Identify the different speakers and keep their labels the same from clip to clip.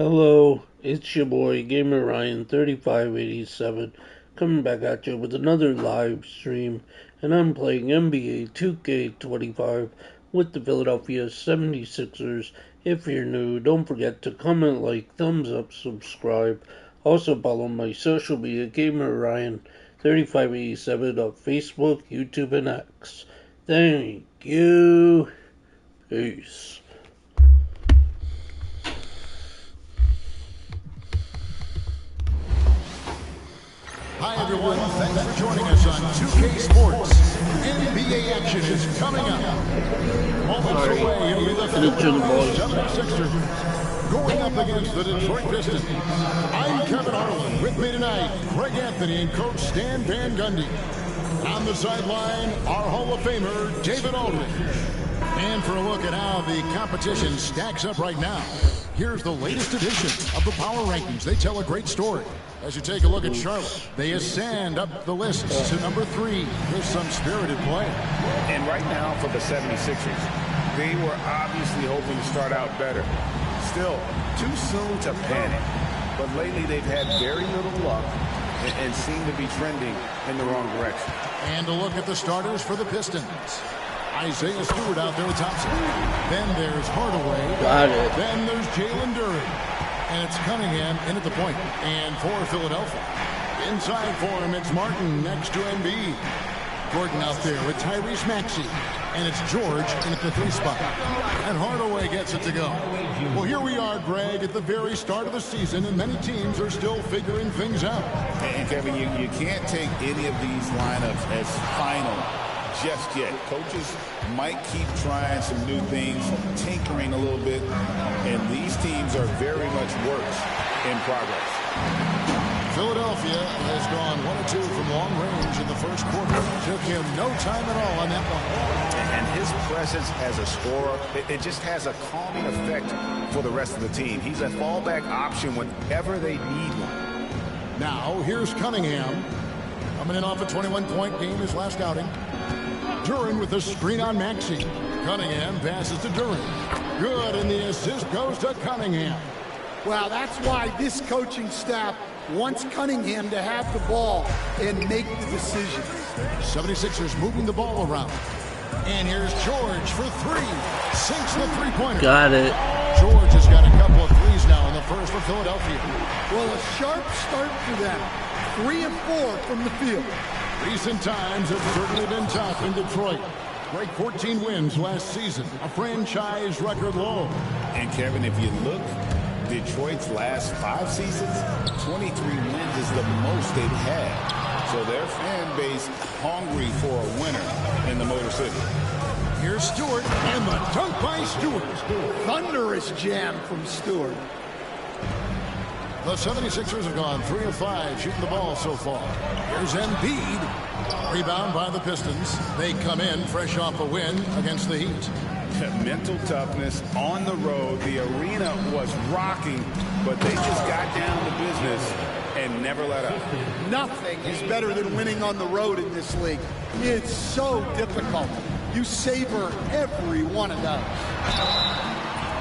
Speaker 1: Hello, it's your boy Gamer Ryan 3587 coming back at you with another live stream, and I'm playing NBA 2K25 with the Philadelphia 76ers. If you're new, don't forget to comment, like, thumbs up, subscribe. Also follow my social media Gamer Ryan 3587 on Facebook, YouTube, and X. Thank you. Peace.
Speaker 2: Hi everyone, thanks for joining us on 2K Sports. NBA action is coming up. Moments away, it'll be the Philadelphia 76ers going up against the Detroit Pistons. I'm Kevin Harlan. With me tonight, Greg Anthony and Coach Stan Van Gundy. On the sideline, our Hall of Famer, David Aldridge. And for a look at how the competition stacks up right now, here's the latest edition of the Power Rankings. They tell a great story. As you take a look at Charlotte, they ascend up the list to number 3 with some spirited play.
Speaker 3: And right now for the 76ers, they were obviously hoping to start out better. Still, too soon to panic. But lately they've had very little luck and seem to be trending in the wrong direction.
Speaker 2: And a look at the starters for the Pistons. Isaiah Stewart out there with Thompson. Then there's Hardaway.
Speaker 1: Got it.
Speaker 2: Then there's Jalen Duren. And it's Cunningham in at the point. And for Philadelphia, inside for him, it's Martin next to Embiid. Gordon out there with Tyrese Maxey. And it's George in at the 3 spot. And Hardaway gets it to go. Well, here we are, Greg, at the very start of the season, and many teams are still figuring things out.
Speaker 3: And Kevin, you can't take any of these lineups as final just yet. Coaches might keep trying some new things, tinkering a little bit, and these teams are very much works in progress.
Speaker 2: Philadelphia has gone 1 or 2 from long range in the first quarter. Took him no time at all on that one.
Speaker 3: And his presence as a scorer, it just has a calming effect for the rest of the team. He's a fallback option whenever they need one.
Speaker 2: Now, here's Cunningham. Coming in off a 21-point game his last outing. Duren with the screen on Maxey. Cunningham passes to Duren. Good, and the assist goes to Cunningham.
Speaker 4: Well, that's why this coaching staff wants Cunningham to have the ball and make the decisions.
Speaker 2: 76ers moving the ball around. And here's George for 3. Sinks the three-pointer.
Speaker 1: Got it.
Speaker 2: George has got a couple of threes now in the first for Philadelphia.
Speaker 4: Well, a sharp start for them. 3 and 4 from the field.
Speaker 2: Recent times have certainly been tough in Detroit. Great 14 wins last season, a franchise record low.
Speaker 3: And Kevin, if you look, Detroit's last 5 seasons, 23 wins is the most they've had. So their fan base hungry for a winner in the Motor City.
Speaker 2: Here's Stewart, and the dunk by Stewart.
Speaker 4: Thunderous jam from Stewart.
Speaker 2: The 76ers have gone 3 of 5 shooting the ball so far. Here's Embiid. Rebound by the Pistons. They come in fresh off a win against the Heat.
Speaker 3: Mental toughness on the road. The arena was rocking, but they just got down to business and never let up.
Speaker 4: Nothing is better than winning on the road in this league. It's so difficult. You savor every one of those.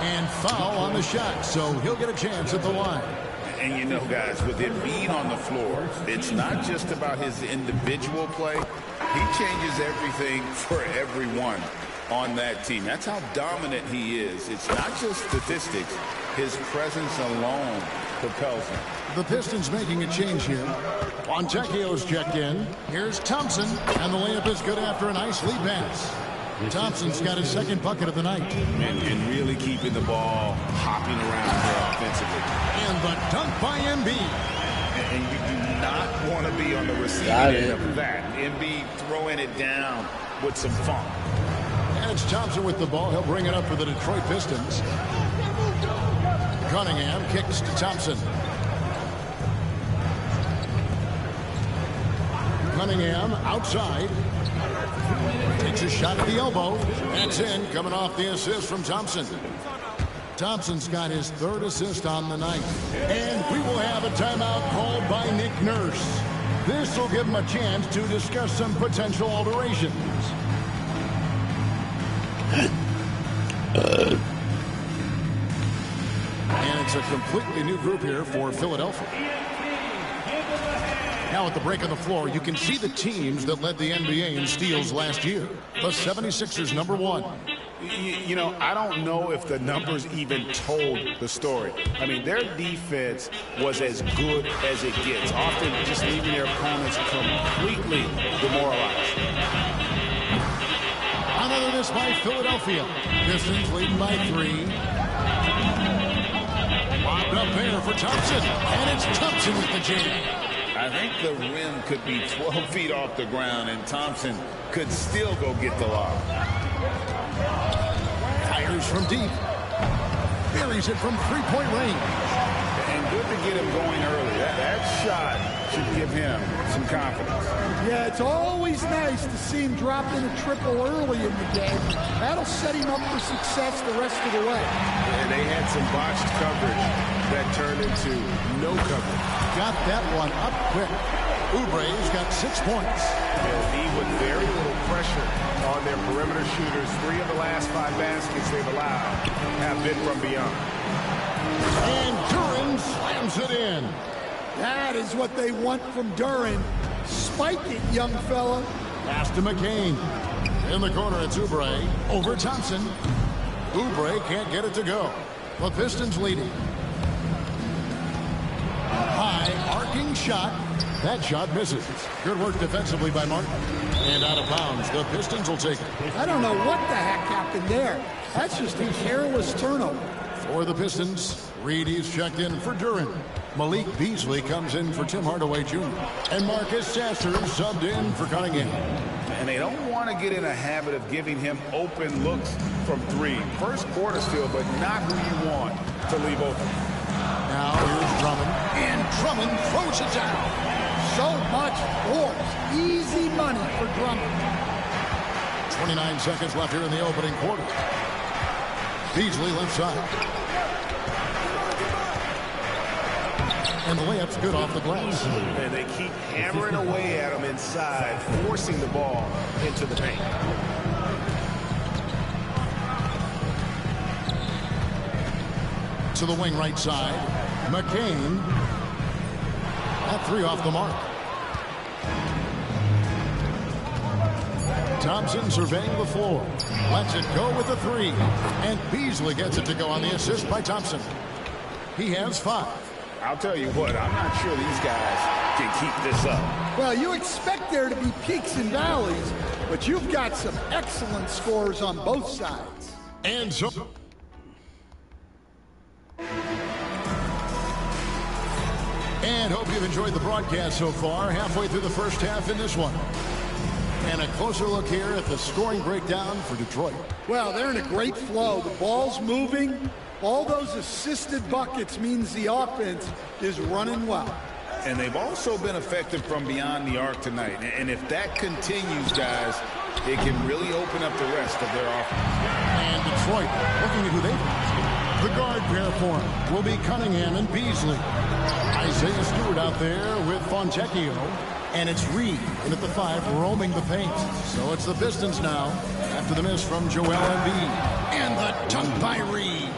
Speaker 2: And foul on the shot, so he'll get a chance at the line.
Speaker 3: And you know, guys, with him being on the floor, it's not just about his individual play. He changes everything for everyone on that team. That's how dominant he is. It's not just statistics. His presence alone propels him.
Speaker 2: The Pistons making a change here. Fontecchio's checked in. Here's Thompson, and the layup is good after a nice lead pass. Thompson's got his second bucket of the night.
Speaker 3: And really keeping the ball hopping around there offensively.
Speaker 2: And the dunk by Embiid.
Speaker 3: And you do not want to be on the receiving end of that. Embiid throwing it down with some funk.
Speaker 2: And it's Thompson with the ball. He'll bring it up for the Detroit Pistons. Cunningham kicks to Thompson. Cunningham outside. Takes a shot at the elbow. That's in, coming off the assist from Thompson. Thompson's got his 3rd assist on the night. And we will have a timeout called by Nick Nurse. This will give him a chance to discuss some potential alterations. And it's a completely new group here for Philadelphia. Now at the break on the floor, you can see the teams that led the NBA in steals last year. The 76ers, number 1.
Speaker 3: You know, I don't know if the numbers even told the story. I mean, their defense was as good as it gets, often just leaving their opponents completely demoralized.
Speaker 2: Another miss by Philadelphia. Pistons leading by 3. Lobbed up there for Thompson, and it's Thompson with the jam.
Speaker 3: I think the rim could be 12 feet off the ground, and Thompson could still go get the lob.
Speaker 2: Fires from deep. Buries it from three-point range.
Speaker 3: And good to get him going early. That shot should give him some confidence.
Speaker 4: Yeah, it's always nice to see him drop in a triple early in the game. That'll set him up for success the rest of the way.
Speaker 3: And they had some botched coverage that turned into no coverage.
Speaker 2: Got that one up quick. Oubre's got 6 points.
Speaker 5: They'll be with very little pressure on their perimeter shooters. 3 of the last 5 baskets they've allowed have been from beyond.
Speaker 2: And Duran slams it in.
Speaker 4: That is what they want from Duran. Spike it, young fella.
Speaker 2: Pass to McCain. In the corner, it's Oubre. Over Thompson. Oubre can't get it to go. The Pistons leading. High arcing shot. That shot misses. Good work defensively by Martin. And out of bounds. The Pistons will take it.
Speaker 4: I don't know what the heck happened there. That's just a careless turnover.
Speaker 2: For the Pistons, Reedy's checked in for Duran. Malik Beasley comes in for Tim Hardaway Jr. And Marcus Sasser subbed in for Cunningham.
Speaker 3: And they don't want to get in a habit of giving him open looks from 3. First quarter still, but not who you want to leave open.
Speaker 2: Now here's Drummond. And Drummond throws it down.
Speaker 4: So much force. Easy money for Drummond.
Speaker 2: 29 seconds left here in the opening quarter. Beasley left side. And the layup's good off the glass.
Speaker 5: And they keep hammering away at him inside, forcing the ball into the paint.
Speaker 2: To the wing right side. McCain. That 3 off the mark. Thompson surveying the floor. Lets it go with the 3. And Beasley gets it to go on the assist by Thompson. He has 5.
Speaker 3: I'll tell you what, I'm not sure these guys can keep this up.
Speaker 4: Well, you expect there to be peaks and valleys, but you've got some excellent scores on both sides.
Speaker 2: And so... And hope you've enjoyed the broadcast so far. Halfway through the first half in this one. And a closer look here at the scoring breakdown for Detroit.
Speaker 4: Well, they're in a great flow. The ball's moving. All those assisted buckets means the offense is running well.
Speaker 3: And they've also been effective from beyond the arc tonight. And if that continues, guys, it can really open up the rest of their offense.
Speaker 2: And Detroit, looking at who they've got. The guard pair for him will be Cunningham and Beasley. Isaiah Stewart out there with Fontecchio. And it's Reed in at the 5 roaming the paint. So it's the Pistons now after the miss from Joel Embiid. And the dunk by Reed.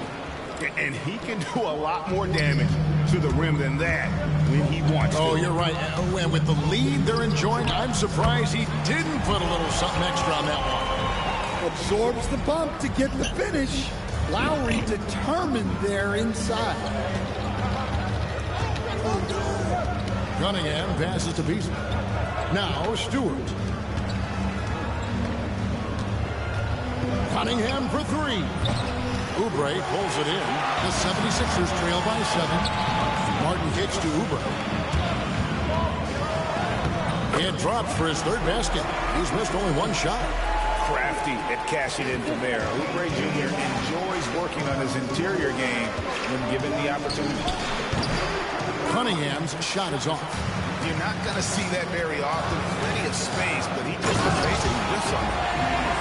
Speaker 5: And he can do a lot more damage to the rim than that when he wants to.
Speaker 2: Oh, you're right. And with the lead they're enjoying, I'm surprised he didn't put a little something extra on that one.
Speaker 4: Absorbs the bump to get the finish. Lowry determined there inside.
Speaker 2: Cunningham passes to Beasley. Now Stewart. Cunningham for 3. Oubre pulls it in. The 76ers trail by 7. Martin kicks to Oubre. It drops for his 3rd basket. He's missed only 1 shot.
Speaker 3: Crafty at cashing in from there. Oubre Jr. enjoys working on his interior game when given the opportunity.
Speaker 2: Cunningham's shot is off.
Speaker 3: You're not going to see that very often. Plenty of space, but he just basically whiffs on it.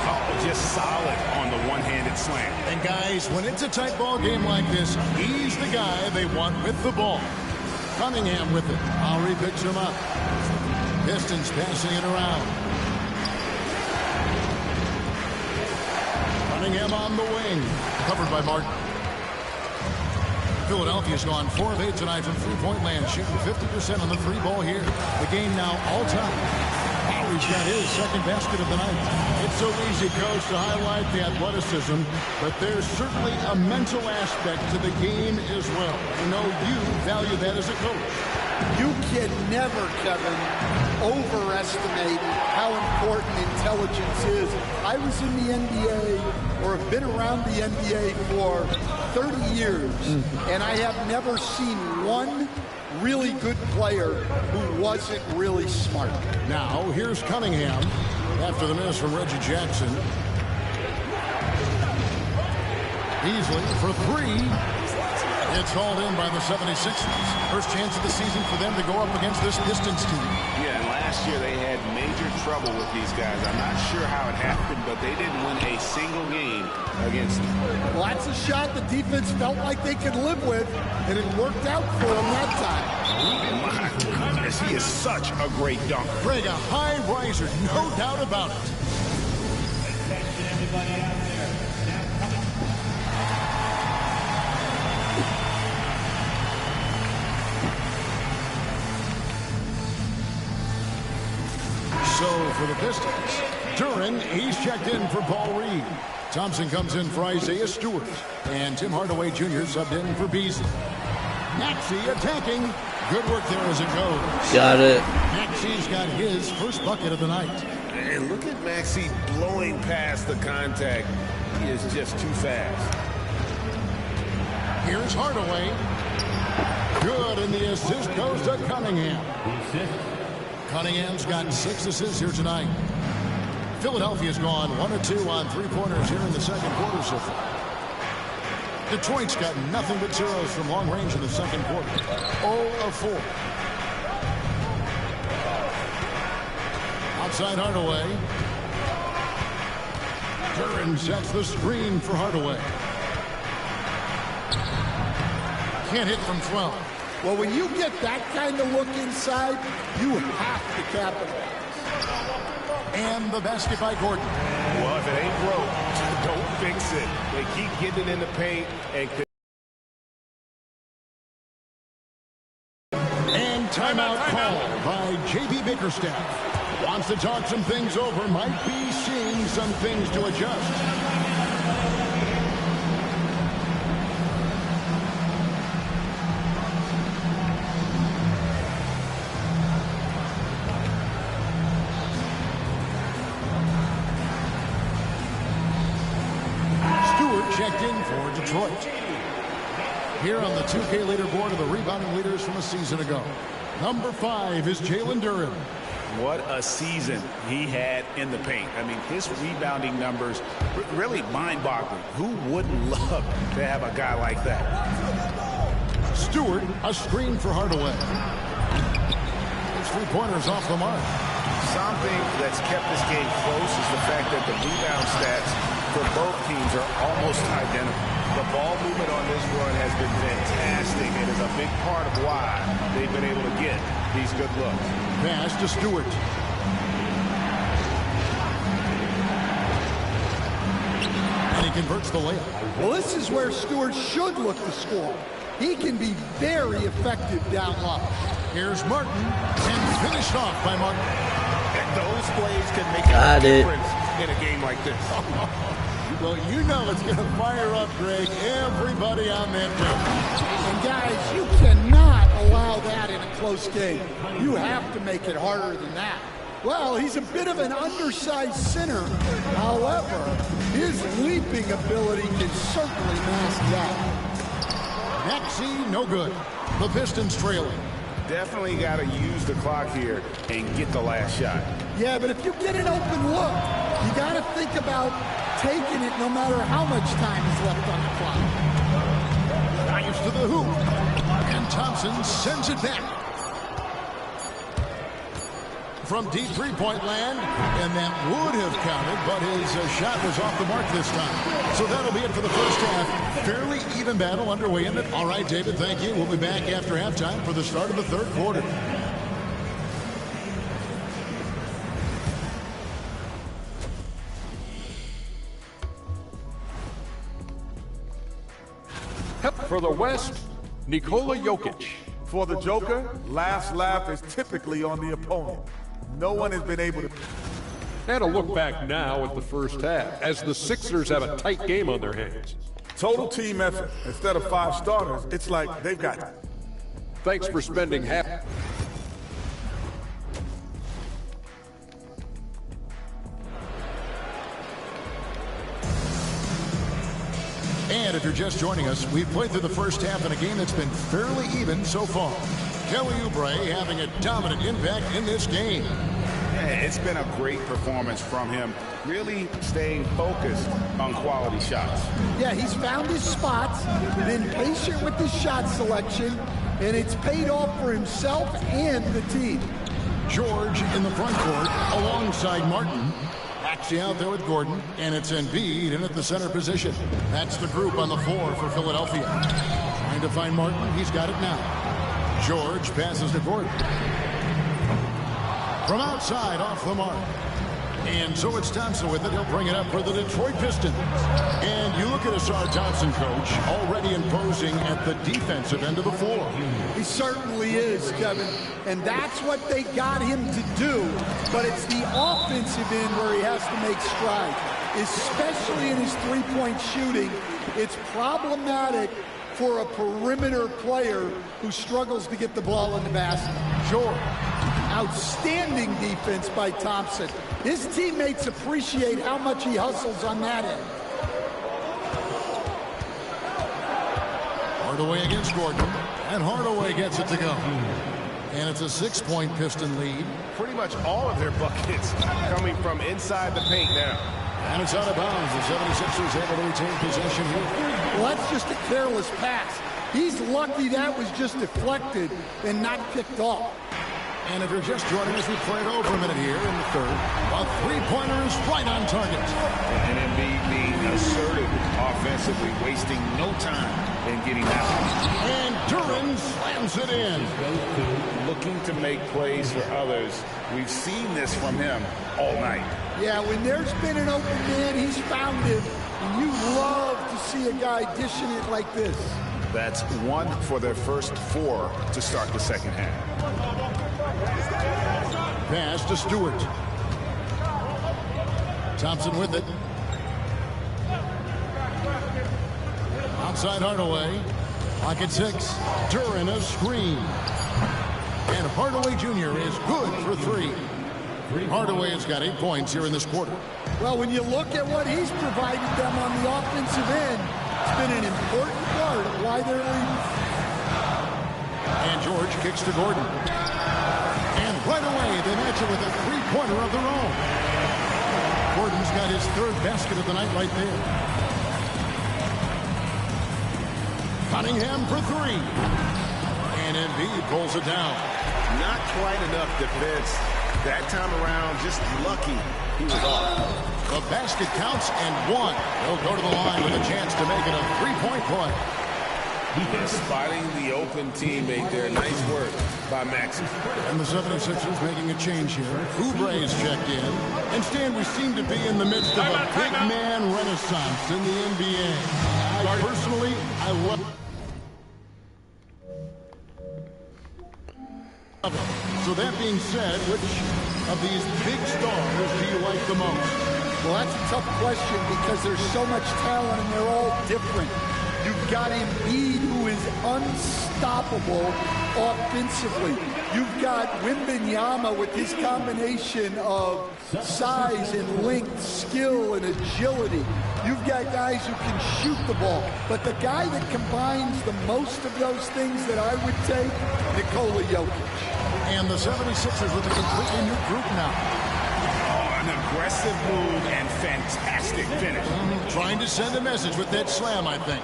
Speaker 3: Oh, just solid on the one-handed slam.
Speaker 2: And guys, when it's a tight ball game like this, he's the guy they want with the ball. Cunningham with it. Lowry picks him up. Pistons passing it around. Cunningham on the wing. Covered by Martin. Philadelphia's gone 4 of 8 tonight from three-point land, shooting 50% on the three ball here. The game now all-time. Lowry's got his second basket of the night.
Speaker 4: It's so easy, Coach, to highlight the athleticism, but there's certainly a mental aspect to the game as well. I know you value that as a coach.
Speaker 6: You can never, Kevin, overestimate how important intelligence is. I was in the NBA, or have been around the NBA for 30 years, and I have never seen one really good player who wasn't really smart.
Speaker 2: Now, here's Cunningham after the miss from Reggie Jackson. Beasley for three. It's hauled in by the 76ers. First chance of the season for them to go up against this Pistons team.
Speaker 3: Yeah, and last year they had major trouble with these guys. I'm not sure how it happened, but they didn't win a single game against them.
Speaker 6: Well, that's a shot the defense felt like they could live with, and it worked out for them that time.
Speaker 3: My goodness, he is such a great dunker.
Speaker 2: Greg, a high riser, no doubt about it. So for the Pistons, Duren, he's checked in for Paul Reed. Thompson comes in for Isaiah Stewart. And Tim Hardaway Jr. subbed in for Beasley. Maxey attacking. Good work there as it goes.
Speaker 1: Got it.
Speaker 2: Maxey's got his first bucket of the night.
Speaker 5: And look at Maxey blowing past the contact. He is just too fast.
Speaker 2: Here's Hardaway. Good, and the assist goes to Cunningham. Cunningham's got 6 assists here tonight. Philadelphia's gone 1 of 2 on three-pointers here in the second quarter so far. Detroit's got nothing but zeros from long range in the second quarter. 0 of 4. Outside Hardaway. Duren sets the screen for Hardaway. Can't hit from 12.
Speaker 6: Well, when you get that kind of look inside, you have to capitalize.
Speaker 2: And the basket by Gordon.
Speaker 5: Well, if it ain't broke, don't fix it. They keep getting it in the paint
Speaker 2: and timeout call by J.B. Bickerstaff. Wants to talk some things over. Might be seeing some things to adjust. Checked in for Detroit. Here on the 2K leaderboard are the rebounding leaders from a season ago. Number 5 is Jalen Duren.
Speaker 3: What a season he had in the paint. I mean, his rebounding numbers really mind-boggling. Who wouldn't love to have a guy like that?
Speaker 2: Stewart, a screen for Hardaway. His three-pointers off the mark.
Speaker 3: Something that's kept this game close is the fact that the rebound stats for both teams are almost identical. The ball movement on this run has been fantastic and is a big part of why they've been able to get these good looks.
Speaker 2: Pass to Stewart. And he converts the layup.
Speaker 6: Well, this is where Stewart should look to score. He can be very effective down low.
Speaker 2: Here's Martin, and finished off by Martin.
Speaker 5: And those plays can make a difference in a game like this.
Speaker 2: Well, you know it's going to fire up, Greg, everybody on that team.
Speaker 6: And guys, you cannot allow that in a close game. You have to make it harder than that. Well, he's a bit of an undersized center. However, his leaping ability can certainly mask that.
Speaker 2: Maxey, no good. The Pistons trailing.
Speaker 3: Definitely got to use the clock here and get the last shot.
Speaker 6: Yeah, but if you get an open look, you got to think about taking it no matter how much time is left on the clock.
Speaker 2: Drives to the hoop. And Thompson sends it back. From deep three-point land, and that would have counted, but his shot was off the mark this time. So that'll be it for the first half. Fairly even battle underway in it. All right, David, thank you. We'll be back after halftime for the start of the third quarter.
Speaker 7: For the West, Nikola Jokic.
Speaker 5: For the Joker, last laugh is typically on the opponent. No one has been able to...
Speaker 7: And a look back now at the first half, as the Sixers have a tight game on their hands.
Speaker 5: Total team effort. Instead of 5 starters, it's like they've got it.
Speaker 7: Thanks for spending half...
Speaker 4: And if you're just joining us, we've played through the first half in a game that's been fairly even so far. Kelly Oubre having a dominant impact in this game.
Speaker 3: Yeah, it's been a great performance from him, really staying focused on quality shots.
Speaker 6: Yeah, he's found his spots, been patient with his shot selection, and it's paid off for himself and the team.
Speaker 4: George in the front court alongside Martin. Actually out there with Gordon, and it's Embiid in at the center position. That's the group on the floor for Philadelphia. Trying to find Martin. He's got it now. George passes to Gordon. From outside, off the mark. And so it's Thompson with it. He'll bring it up for the Detroit Pistons. And you look at Asar Thompson, coach, already imposing at the defensive end of the floor.
Speaker 6: He certainly is, Kevin. And that's what they got him to do. But it's the offensive end where he has to make strides, especially in his three-point shooting. It's problematic for a perimeter player who struggles to get the ball in the basket. George, outstanding defense by Thompson. His teammates appreciate how much he hustles on that end.
Speaker 4: Hardaway against Gordon, and Hardaway gets it to go. And it's a 6-point Piston lead.
Speaker 5: Pretty much all of their buckets coming from inside the paint now.
Speaker 4: And it's out of bounds. The 76ers able to retain possession here.
Speaker 6: Well, that's just a careless pass. He's lucky that was just deflected and not picked off.
Speaker 4: And if you're just joining us, we've played over a minute here in the third. A three-pointer is right on target.
Speaker 3: And Embiid being assertive offensively, wasting no time in getting out.
Speaker 4: And Duran slams it in.
Speaker 3: Looking to make plays for others. We've seen this from him all night.
Speaker 6: Yeah, when there's been an open man, he's found it. And you love to see a guy dishing it like this.
Speaker 3: That's 1 for their first 4 to start the second half.
Speaker 4: Pass to Stewart. Thompson with it. Outside Hardaway. Pocket 6. Duran a screen. And Hardaway Jr. is good for 3. Hardaway has got 8 points here in this quarter.
Speaker 6: Well, when you look at what he's provided them on the offensive end, it's been an important part of why they're leading.
Speaker 4: And George kicks to Gordon. And right away, they match it with a three-pointer of their own. Gordon's got his 3rd basket of the night right there. Cunningham for 3. And Embiid pulls it down.
Speaker 5: Not quite enough defense. That time around, just lucky he was off.
Speaker 4: The basket counts and 1. He'll go to the line with a chance to make it a 3-point play.
Speaker 3: Spotting the open teammate there. Nice work by Maxey.
Speaker 4: And the 76ers making a change here. Oubre is checked in. And Stan, we seem to be in the midst of a big man renaissance in the NBA. Personally, I love it. So that being said, which of these big stars do you like the most?
Speaker 6: Well, that's a tough question because there's so much talent and they're all different. You've got Embiid, who is unstoppable offensively. You've got Wembanyama with his combination of size and length, skill and agility. You've got guys who can shoot the ball. But the guy that combines the most of those things that I would take, Nikola Jokic.
Speaker 4: And the 76ers with a completely new group now.
Speaker 3: An aggressive move and fantastic finish.
Speaker 4: Trying to send a message with that slam, I think.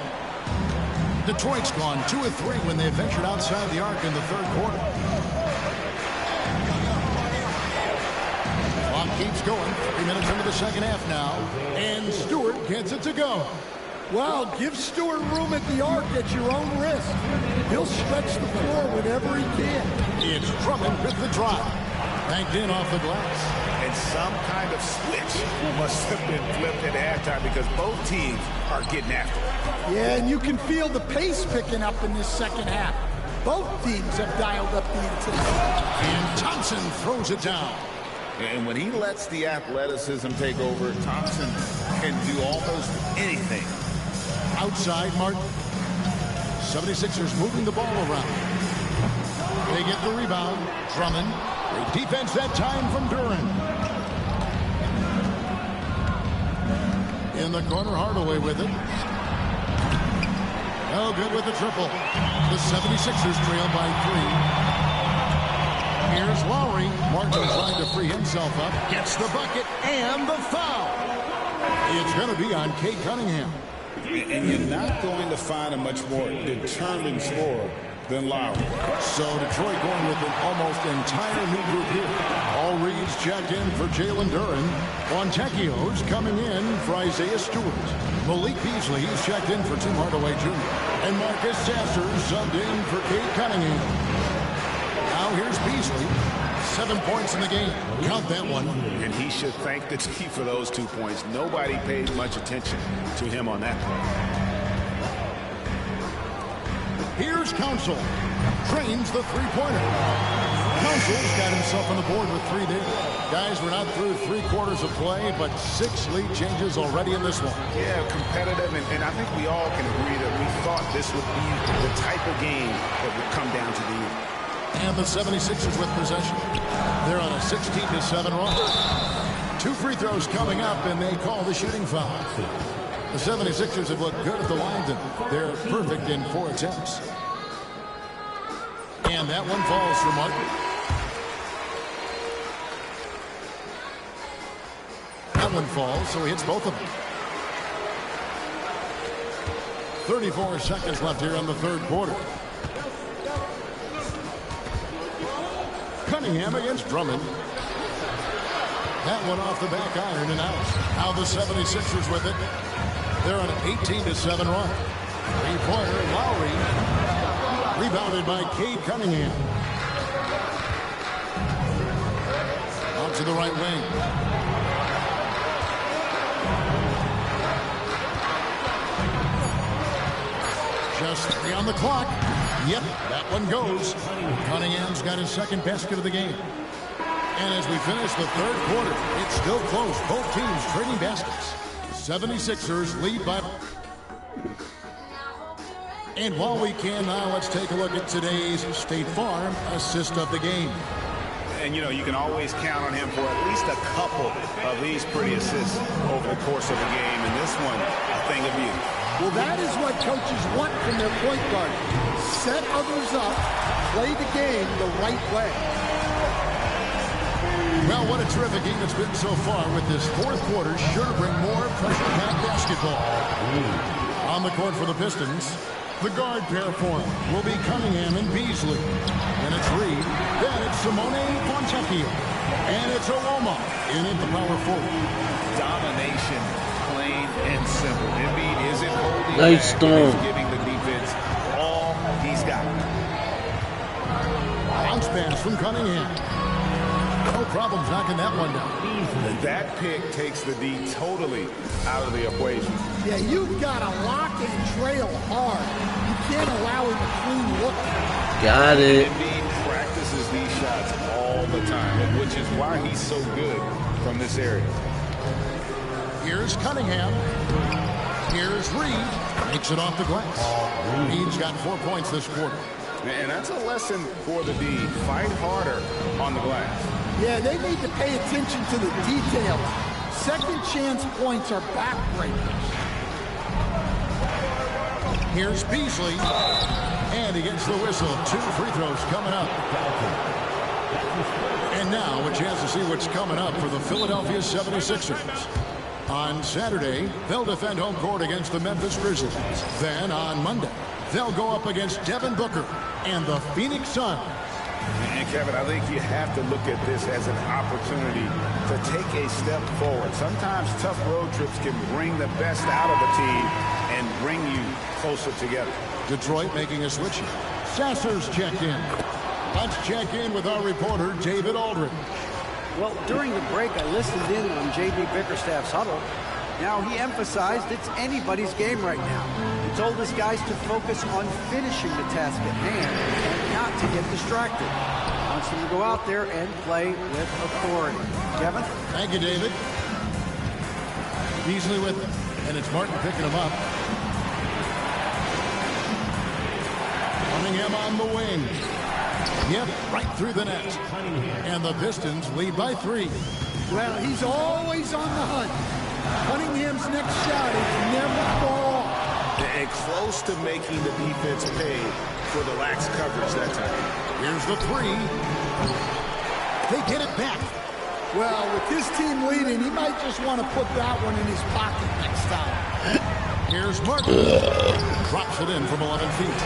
Speaker 4: Detroit's gone 2 of 3 when they ventured outside the arc in the 3rd quarter. Clock keeps going. 3 minutes into the second half now. And Stewart gets it to go.
Speaker 6: Well, give Stewart room at the arc at your own risk. He'll stretch the floor whenever he can.
Speaker 4: It's Drummond with the drive. Banked in off the glass.
Speaker 3: And And some kind of switch must have been flipped at halftime because both teams are getting after it.
Speaker 6: Yeah, and you can feel the pace picking up in this second half. Both teams have dialed up the intensity.
Speaker 4: And Thompson throws it down.
Speaker 3: And when he lets the athleticism take over, Thompson can do almost anything.
Speaker 4: Outside, Martin. 76ers moving the ball around. They get the rebound. Drummond. Great defense that time from Duran. In the corner, Hardaway with it. Oh, good with the triple. The 76ers trail by 3. Here's Lowry. Martin trying to free himself up. Gets the bucket and the foul. It's going to be on Cade Cunningham.
Speaker 3: And you're not going to find a much more determined scorer than Lowry.
Speaker 4: So Detroit going with an almost entire new group here. All reads checked in for Jalen Duran. Fontecchio's coming in for Isaiah Stewart. Malik Beasley is checked in for Tim Hardaway Jr. And Marcus Sasser subbed in for Cade Cunningham. Now here's Beasley. 7 points in the game. Count that one.
Speaker 3: And he should thank the team for those 2 points. Nobody paid much attention to him on that play.
Speaker 4: Here's Council. Trains the three-pointer. Council's got himself on the board with 3 there. Guys, we're not through 3 quarters of play, but 6 lead changes already in this one.
Speaker 3: Yeah, competitive, and I think we all can agree that we thought this would be the type of game that would come down to the end.
Speaker 4: And the 76ers with possession. They're on a 16-7 run. 2 free throws coming up, and they call the shooting foul. The 76ers have looked good at the line. They're perfect in 4 attempts. And that one falls for Martin. That one falls, so he hits both of them. 34 seconds left here in the third quarter. Cunningham against Drummond. That one off the back iron and out. Now the 76ers with it. They're on an 18-7 run. Three-pointer, Lowry. Rebounded by Cade Cunningham. Out to the right wing. Just 3 on the clock. Yep, that one goes. Cunningham's got his second basket of the game. And as we finish the third quarter, it's still close. Both teams trading baskets. 76ers lead by... And while we can now, let's take a look at today's State Farm assist of the game.
Speaker 3: And, you know, you can always count on him for at least a couple of these pretty assists over the course of a game. And this one, a thing of beauty.
Speaker 6: Well, that is what coaches want from their point guard. Set others up, play the game the right way.
Speaker 4: Well, what a terrific game it's been so far with this fourth quarter. Sure to bring more pressure-packed basketball. On the court for the Pistons, the guard pair form will be Cunningham and Beasley. And it's Reed. Then it's Simone Fontecchio. And it's Owomo in at the power forward.
Speaker 3: Domination, plain and simple. Embiid isn't holding
Speaker 1: Nice
Speaker 3: back.
Speaker 1: storm.
Speaker 3: He's giving the defense all he's got.
Speaker 4: Bounce pass from Cunningham. No problems knocking that one down.
Speaker 3: That pick takes the D totally out of the equation.
Speaker 6: Yeah, you've got to lock and trail hard. You can't allow him a clean look.
Speaker 1: Got it.
Speaker 3: Embiid practices these shots all the time, which is why he's so good from this area.
Speaker 4: Here's Cunningham. Here's Reed. Makes it off the glass. Reed's got 4 points this quarter.
Speaker 3: And that's a lesson for the D. Fight harder on the glass.
Speaker 6: Yeah, they need to pay attention to the details. Second chance points are backbreakers.
Speaker 4: Here's Beasley. And he gets the whistle. 2 free throws coming up. And now a chance to see what's coming up for the Philadelphia 76ers. On Saturday, they'll defend home court against the Memphis Grizzlies. Then on Monday, they'll go up against Devin Booker and the Phoenix Suns.
Speaker 3: And Kevin, I think you have to look at this as an opportunity to take a step forward. Sometimes tough road trips can bring the best out of a team and bring you closer together.
Speaker 4: Detroit making a switch here. Sasser's checked in. Let's check in with our reporter, David Aldridge.
Speaker 8: Well, during the break, I listened in on J.B. Bickerstaff's huddle. Now, he emphasized it's anybody's game right now. He told his guys to focus on finishing the task at hand and not to get distracted. He wants them to go out there and play with authority. Kevin?
Speaker 4: Thank you, David. Beasley with it, and it's Martin picking him up. Cunningham on the wing. Yep, right through the net. And the Pistons lead by 3.
Speaker 6: Well, he's always on the hunt. Cunningham's next shot is never far off.
Speaker 5: And close to making the defense pay for the lax coverage that time.
Speaker 4: Here's the 3. They get it back.
Speaker 6: Well, with his team leading, he might just want to put that one in his pocket next time.
Speaker 4: Here's Martin. Drops it in from 11 feet.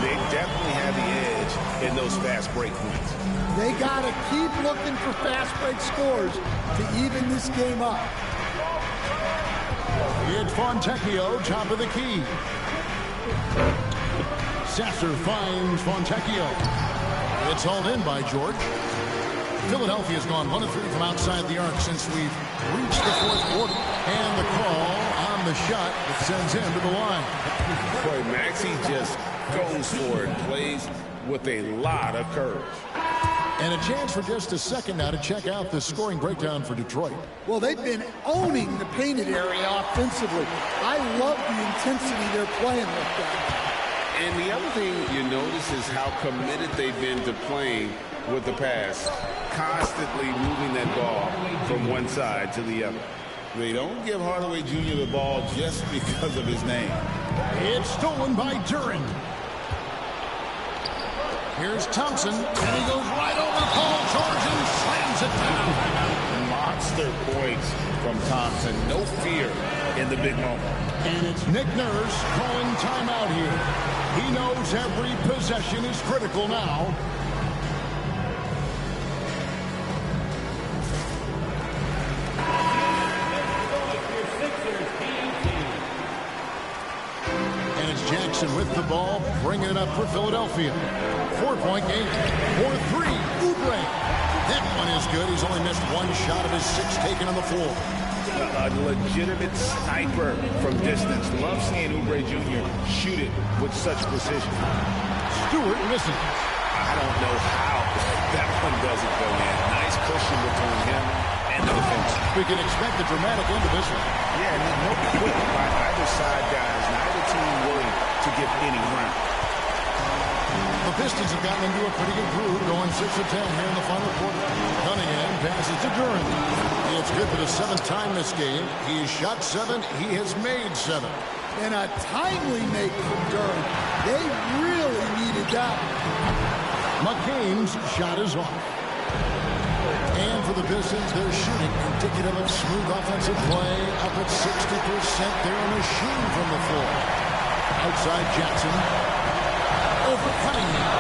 Speaker 5: They definitely have the edge in those fast break points.
Speaker 6: They got to keep looking for fast break scores to even this game up.
Speaker 4: It's Fontecchio, top of the key. Sasser finds Fontecchio. It's hauled in by George. Philadelphia's gone 1 of 3 from outside the arc since we've reached the 4th quarter. And the call on the shot that sends him to the line.
Speaker 3: Boy, Maxey just goes for it, plays with a lot of courage.
Speaker 4: And a chance for just a second now to check out the scoring breakdown for Detroit.
Speaker 6: Well, they've been owning the painted area offensively. I love the intensity they're playing with that.
Speaker 3: And the other thing you notice is how committed they've been to playing with the pass, constantly moving that ball from one side to the other. They don't give Hardaway Jr. the ball just because of his name.
Speaker 4: It's stolen by Duren. Here's Thompson, and he goes right over Paul George and slams it down.
Speaker 3: Monster points from Thompson. No fear in the big moment.
Speaker 4: And it's Nick Nurse calling timeout here. He knows every possession is critical now. And it's Jackson with the ball, bringing it up for Philadelphia. 4-point game. 4-3. Oubre. That one is good. He's only missed 1 shot of his 6 taken on the floor.
Speaker 3: A legitimate sniper from distance. Love seeing Oubre Jr. shoot it with such precision.
Speaker 4: Stewart misses.
Speaker 3: I don't know how that one doesn't go in. Nice cushion between him and the defense.
Speaker 4: We can expect a dramatic end to this one.
Speaker 3: Yeah, no quick by either side, guys. Neither team willing to give any ground.
Speaker 4: The Pistons have gotten into a pretty good groove, going 6 of 10 here in the final quarter. Cunningham passes to Duren. It's good for the 7th time this game. He's shot 7. He has made 7.
Speaker 6: And a timely make from Duren. They really needed that.
Speaker 4: McCain's shot is off. And for the Pistons, they're shooting indicative of smooth offensive play. Up at 60%. They're a machine from the floor. Outside Jackson. Over Cunningham.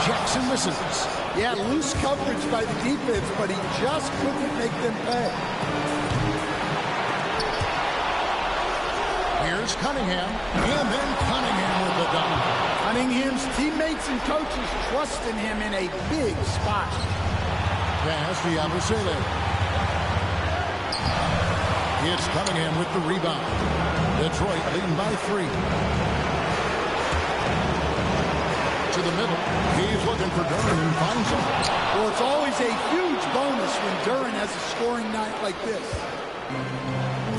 Speaker 4: Jackson misses.
Speaker 6: Yeah, loose coverage by the defense, but he just couldn't make them pay.
Speaker 4: Here's Cunningham, and then Cunningham with the dunk.
Speaker 6: Cunningham's teammates and coaches trusting him in a big spot.
Speaker 4: Pass to Yabusele. It's Cunningham with the rebound. Detroit leading by 3. To the middle. He's looking for Duren and finds him.
Speaker 6: Well, it's always a huge bonus when Duren has a scoring night like this.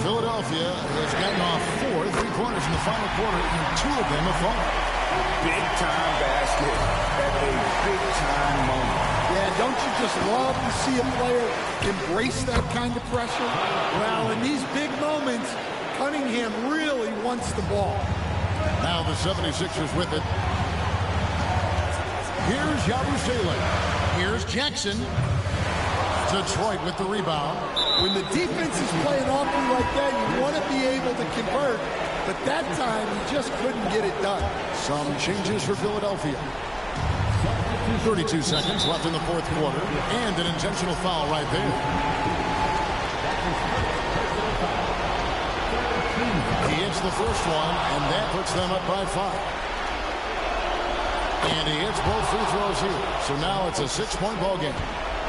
Speaker 4: Philadelphia has gotten off 4 3-pointers in the final quarter, and 2 of them have fallen.
Speaker 3: Big-time basket at a big-time moment.
Speaker 6: Yeah, don't you just love to see a player embrace that kind of pressure? Well, in these big moments, Cunningham really wants the ball.
Speaker 4: Now the 76ers with it. Here's Yabusele. Here's Jackson. Detroit with the rebound.
Speaker 6: When the defense is playing awfully like that, you want to be able to convert. But that time, he just couldn't get it done.
Speaker 4: Some changes for Philadelphia. 32 seconds left in the 4th quarter. And an intentional foul right there. He hits the first one, and that puts them up by 5. And he hits both free throws here. So now it's a 6-point ball game.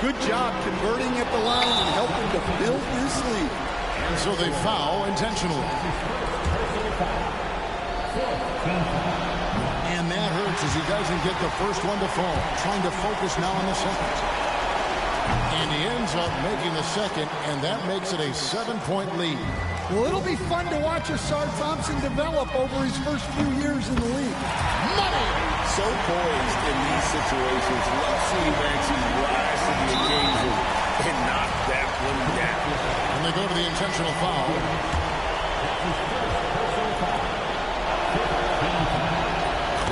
Speaker 6: Good job converting at the line and helping to build this lead.
Speaker 4: And so they foul intentionally. And that hurts as he doesn't get the first one to fall. Trying to focus now on the second. And he ends up making the second, and that makes it a 7-point lead.
Speaker 6: Well, it'll be fun to watch Ausar Thompson develop over his first few years in the league.
Speaker 4: Money!
Speaker 3: So poised in these situations. Love seeing Maxey rise to the occasion and knock that one down.
Speaker 4: And they go to the intentional foul.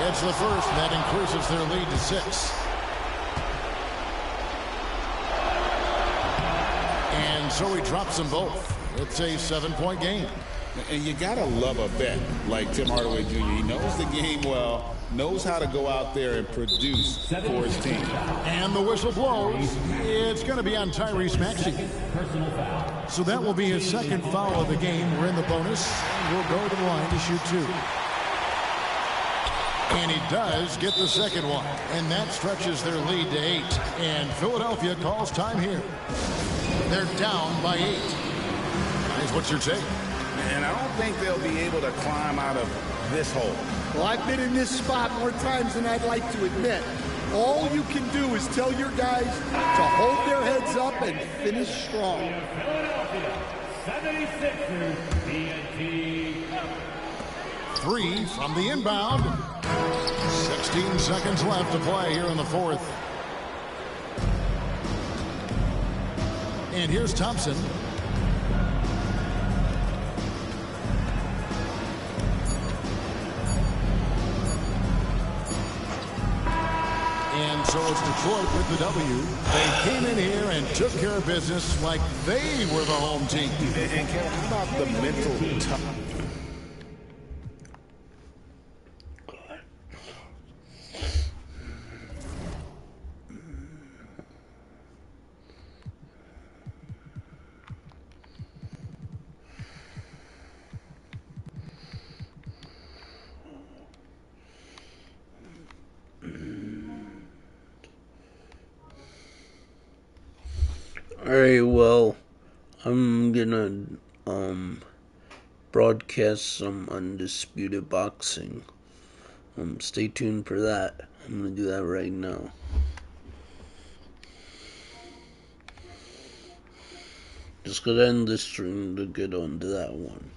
Speaker 4: It's the first, and that increases their lead to 6. And so he drops them both. It's a 7-point game.
Speaker 3: And you got to love a vet like Tim Hardaway Jr. He knows the game well, knows how to go out there and produce for his team.
Speaker 4: And the whistle blows. It's going to be on Tyrese Maxey. So that will be his second foul of the game. We're in the bonus. And we'll go to the line to shoot 2. And he does get the second one. And that stretches their lead to 8. And Philadelphia calls time here. They're down by 8. Guys, what's your take?
Speaker 3: And I don't think they'll be able to climb out of this hole.
Speaker 6: Well, I've been in this spot more times than I'd like to admit. All you can do is tell your guys to hold their heads up and finish strong.
Speaker 9: 76ers TNT.
Speaker 4: 3 from the inbound. 16 seconds left to play here in the fourth. And here's Thompson. And so it's Detroit with the W. They came in here and took care of business like they were the home team.
Speaker 3: And Kevin, how about the mental tough?
Speaker 1: Alright, well, I'm gonna broadcast some Undisputed Boxing. Stay tuned for that. I'm gonna do that right now. Just gonna end this stream to get on to that one.